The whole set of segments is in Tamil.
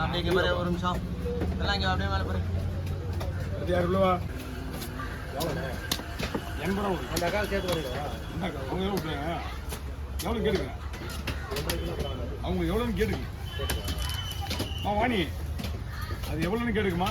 அப்படியே பாரு ஒரு நிமிஷம் எல்லாம் இங்கே அப்படியே மேலே பாரு 26 கிலோவா எவ்வளோ அந்த அக்கா சேர்த்து வரீங்களா அவங்க எவ்வளோ விட்டுறாங்க எவ்வளோ கேட்டுங்க அவங்க எவ்வளோன்னு கேட்டுங்க வாணி அது எவ்வளோன்னு கேட்டுக்குமா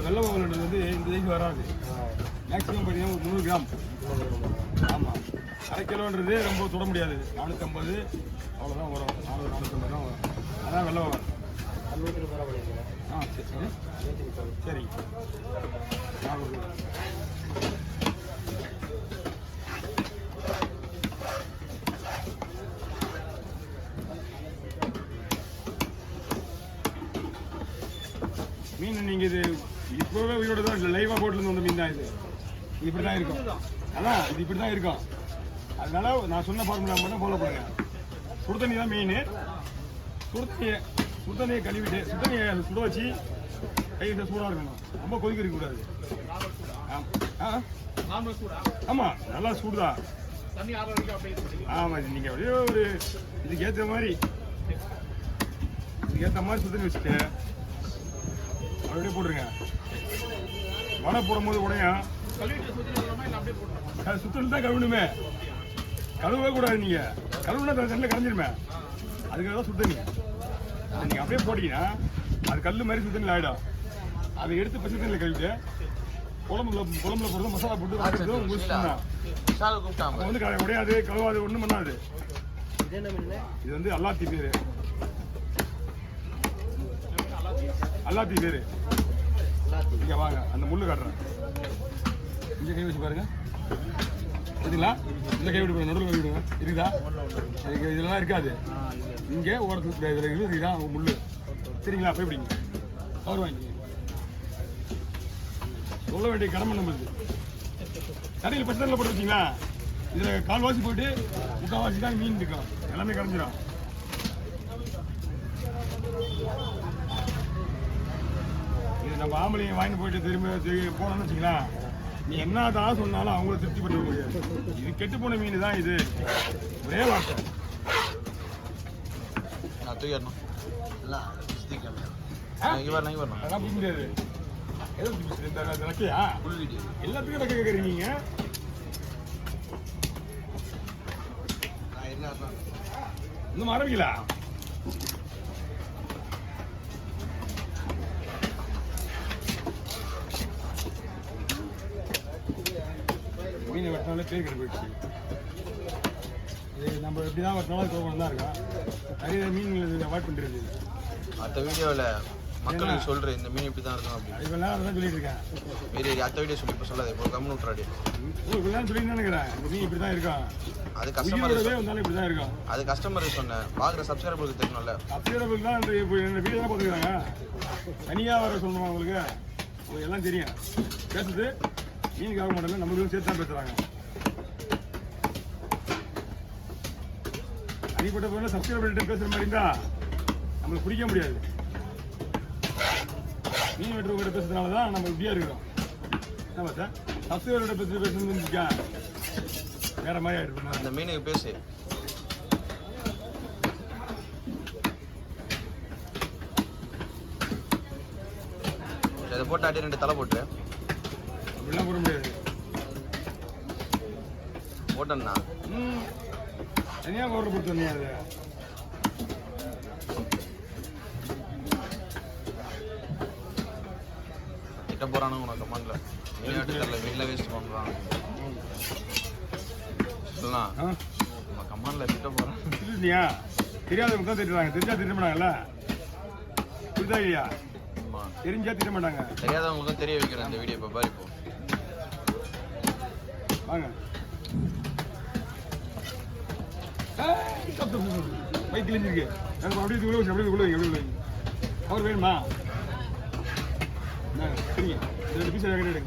வெள்ளை பால் வந்து இந்த இதுக்கு வராது மேக்ஸிமம் பார்த்தீங்கன்னா ஒரு 100 கிராம் ஆமாம் அரை கிலோன்றது ரொம்ப தொட முடியாது 450 அவ்வளோதான் வரும் 450 தான் வரும் அதான் வெள்ளை பால் சரி சரி மீன் நீங்கள் இது இப்போவே உயிரோட தான் லைவாக போட்டுலேருந்து வந்த மீன் தான் இது இப்படி தான் இருக்கும் அதான் இது இப்படி தான் இருக்கும் அதனால நான் சொன்ன ஃபார்முலா மட்டும் ஃபாலோ பண்ணுங்கள் சுடு தண்ணி தான் மீன் சுடு தண்ணியை கழுவிட்டு சுடு தண்ணியை சுட வச்சு கை சூடாக இருக்கணும் ரொம்ப கொதிக்க இருக்கக்கூடாது ஆமாம் நல்லா சூடு தான் ஆமாம் நீங்கள் அப்படியே ஒரு இதுக்கேற்ற மாதிரி சுடு தண்ணி வச்சுட்டு அப்படியே போட்டுருங்க வடை போடும்போது உடையும் சுத்தம் தான் கழுவணுமே கழுவவே கூடாது நீங்கள் கழுவுனா தண்ணியில் கரைஞ்சிருமே அதுக்காக தான் சுத்தண்ணி நீங்கள் அப்படியே போட்டீங்கன்னா அது கல் மாதிரி சுத்தண்ணி ஆகிடும் அதை எடுத்து பச்சை தண்ணியில் கழுவிட்டு குழம்புல போடுறது மசாலா போட்டு வந்து உடையாது கழுவாது ஒன்றும் பண்ணாது இது வந்து அல்லாத்தி பேர் அல்லாத்தி பேர் இங்கே வாங்க அந்த முள்ளு காட்டுறேன் இங்கே கை வச்சு பாருங்க சரிங்களா இந்த கை விட்டு நடுவில் கை விடுங்க இருக்குதா இதெல்லாம் இருக்காது இங்கே ஓரத்துக்கு இதில் இருக்குதா முள்ளு சரிங்களா போய் பிடிங்க கவர் வாங்கிங்க சொல்ல வேண்டிய கடமை நம்மளுக்கு கடையில் பச்சை தண்ணியில் போட்டு வச்சிங்களா இதில் கால்வாசி போயிட்டு முக்கால்வாசி தான் மீன் இருக்கும் எல்லாமே கரைஞ்சிடும் இது நம்ம ஆம்பளைங்க வாங்கி போயிட்டு திரும்பி போனோம்னு வச்சுங்களா நீ என்ன தான் சொன்னாலும் அவங்கள திருப்தி பண்ண முடியாது இது கெட்டு போன மீன் தான் இது ஒரே வார்த்தை அதெல்லாம் பிடிக்க முடியாது லக்கையா எல்லாத்துக்கும் லக்க கேட்குறீங்க இன்னும் ஆரம்பிக்கல மீனை வெட்டினாலே பேர் கெட்டு போயிடுச்சு இது நம்ம எப்படி தான் வெட்டினாலும் கோபம் தான் இருக்கோம் நிறைய மீன்கள் அவாய்ட் பண்ணுறது அடுத்த வீடியோவில் மக்களுக்கு சொல்கிறேன் இந்த மீன் இப்படி தான் இருக்கும் அப்படின்னு இப்போ நான் தான் சொல்லிட்டு இருக்கேன் வேறு அடுத்த வீடியோ சொல்லி இப்போ சொல்லாது இப்போ கம்முன்னு விட்றாடி இப்படி தான் சொல்லி தான் நினைக்கிறேன் இந்த மீன் இப்படி தான் இருக்கும் அது கஸ்டமர் வந்தாலும் இப்படி தான் இருக்கும் அது கஸ்டமருக்கு சொன்னேன் பார்க்குற சப்ஸ்கிரைபருக்கு தெரியணும்ல சப்ஸ்கிரைபருக்கு தான் இந்த வீடியோ தான் பார்த்துக்கிறாங்க தனியாக வர சொல்லணுமா உங்களுக்கு உங்களுக்கு எல்லாம் தெரியும் பேசுறது மீனுக்கு ஆக மாட்டேங்க நம்மளுக்கும் சேர்த்து தான் பேசுகிறாங்க அடிப்பட்ட போல சப்ஸ்கிரைபர்கிட்ட பேசுகிற மாதிரி இருந்தால் நம்மளுக்கு பிடிக்க முடியாது மீன் வெட்டுறவங்க பேசுறதுனால தான் நம்ம இப்படியா இருக்கிறோம் என்ன பார்த்தா சப்ஸ்கிரைபர்கிட்ட பேசுறதுன்னு வேற மாதிரி ஆகிட்டு அந்த மீனுக்கு பேசு இதை போட்டு அடி 2 தலை போட்டு அப்படிலாம் போட முடியாது போட்டேன்னா தனியாக பவுடர் போட்டு வந்தீங்க அது கிட்ட போறானு உனக்கு கமெண்ட்ல விளையாட்டு தெரியல வீட்டில் வேஸ்ட் பண்ணுறான் சொல்லலாம் நம்ம கமெண்ட்ல கிட்ட போகிறான் இல்லையா தெரியாதவங்க தான் திட்டுறாங்க தெரிஞ்சா திட்ட மாட்டாங்கல்ல புரிதா இல்லையா தெரிஞ்சா திட்ட மாட்டாங்க தெரியாதவங்களுக்கும் தெரிய வைக்கிறேன் இந்த வீடியோ இப்போ பாரு இப்போ வாங்க பைக் கிழிஞ்சிருக்கு அப்படியே உள்ள வச்சு அப்படியே உள்ள எப்படி உள்ள அவர் வேணுமா சரிங்க 2 பீஸ் எடுங்க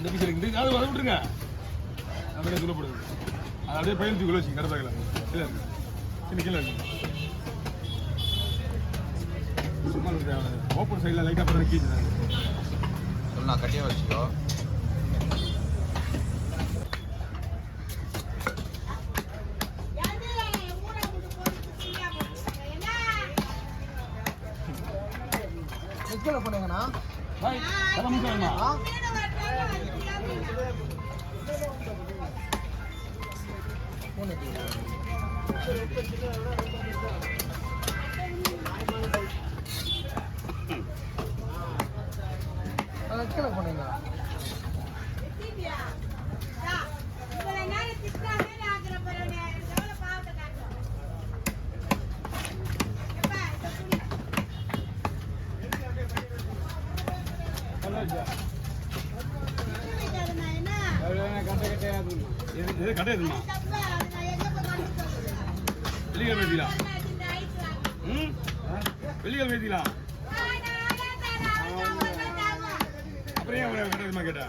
இந்த பீஸ் இருக்குது அதை விட்டுருங்க அப்படியே சொல்லப்படுது அது அப்படியே பயணத்துக்குள்ள வச்சு கடப்பாக்கல இல்லை சின்ன கீழே இருக்கு சும்மா ஓப்பன் சைடில் லைட்டாக பண்ணி கீழே சொல்லலாம் கட்டியாக வச்சுக்கோ. எக்கல பண்ணுங்கண்ணா. பாய் கதை முடிச்சாங்கண்ணா எக்கல பண்ணுங்க. இது கடை எதுமா வெள்ளிக்கிழமை ஏற்றிக்கலாம் வெள்ளிக்கிழமை ஏற்றிக்கலாம் அப்புறம் ஏன் கடை எதுமா கேட்டா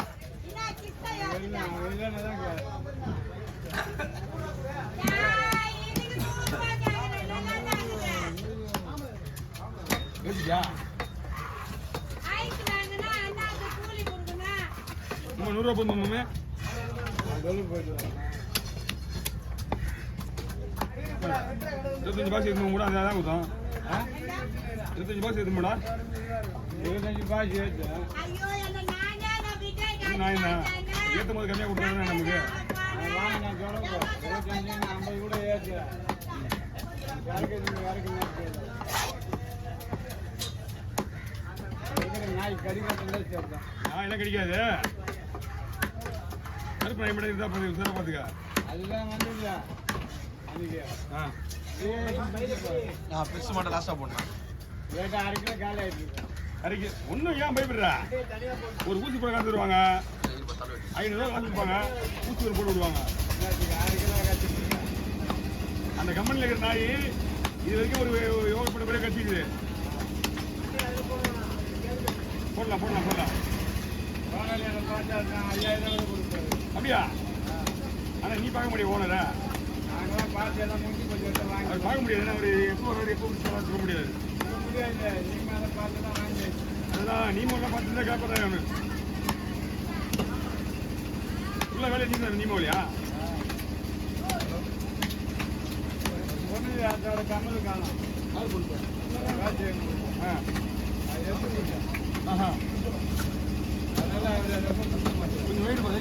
ஏற்றியா நம்ம 100 ரூபா போதுமே 25 பாக்ஸ் எடுத்து கூட அதான் ஊற்றும் 25 பாக்ஸ் எடுத்து கூட 25 பாக்ஸ் நான் என்ன ஏற்றும் போது கம்மியாக கொடுத்தாங்க நமக்கு நான் என்ன கிடைக்காது கருப்பு நாய் மட்டும் இருந்தால் பார்த்துக்க அதெல்லாம் வந்து நான் பெருசு மட்டும் லாஸ்ட்டாக போட்டேன். கறிக்கு ஒன்றும் ஏன் பயப்படுறா ஒரு ஊசி போட காசு தருவாங்க 500 ரூபா காசு கொடுப்பாங்க ஊசி ஒரு போட்டு விடுவாங்க அந்த கம்பெனியில் இருக்கிற நாய் இது வரைக்கும் ஒரு யோகா பண்ண பிறகு கட்டிக்குது போடலாம் போடலாம் போடலாம் அப்படியா ஆனால் நீ பார்க்க முடியாது ஓனரா அவர் பார்க்க முடியாது ஏன்னா அவர் எப்போ சொல்ல முடியாது அதுதான் நீ முதல்ல பார்த்துருந்தா கேட்பதான் அவனு உள்ள வேலையை செஞ்சாரு நீ மொழியா கமல் காணும் அது கொடுப்பேன் கொஞ்சம் வெயிட் பண்ணி